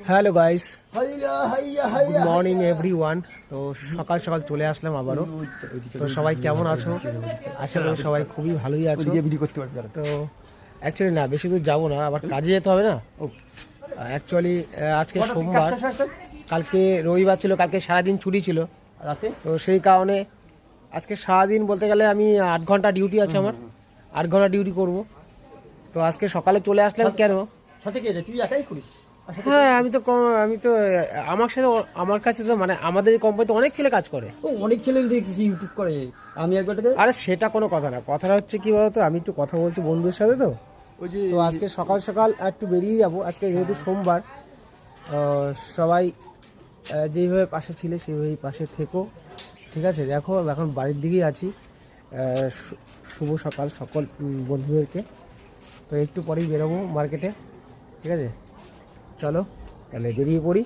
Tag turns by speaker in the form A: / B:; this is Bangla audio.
A: Hello guys, good morning everyone. তো সকাল সকাল চলে আসলাম আবারও। তো সবাই কেমন আছো? আশা করি সবাই খুবই ভালোই আছো। তো অ্যাকচুয়ালি না, বেশি দূর যাবো না, আবার কাজে যেতে হবে না। অ্যাকচুয়ালি আজকে সোমবার, কালকে রবিবার ছিল, কালকে সারাদিন ছুটি ছিল। তো সেই কারণে আজকে সারাদিন বলতে গেলে আমি 8 ঘন্টা ডিউটি আছে আমার, 8 ঘন্টা ডিউটি করব। তো আজকে সকালে চলে আসলাম। কেন?
B: সাথে কে যায়? তুই একাই করিস?
A: হ্যাঁ, আমি তো আমার সাথে, আমার কাছে তো মানে আমাদের এই কোম্পানিতে অনেক ছেলে কাজ করে।
B: ও অনেক ছেলে দেখতেছি ইউটিউব করে। আমি একবার
A: আরে সেটা কোনো কথা না, কথাটা হচ্ছে কি বলতো, আমি একটু কথা বলছি বন্ধুদের সাথে। তো
B: ওই যে
A: তো আজকে সকাল সকাল একটু বেরিয়ে যাব। আজকে যেহেতু সোমবার, সবাই যেইভাবে পাশে ছিলে সেইভাবেই পাশে থেকো, ঠিক আছে? দেখো এখন বাড়ির দিকেই আছি। শুভ সকাল সকল বন্ধুদেরকে। তো একটু পরেই বেরোবো মার্কেটে, ঠিক আছে? চলো তাহলে বেরিয়ে পড়ি।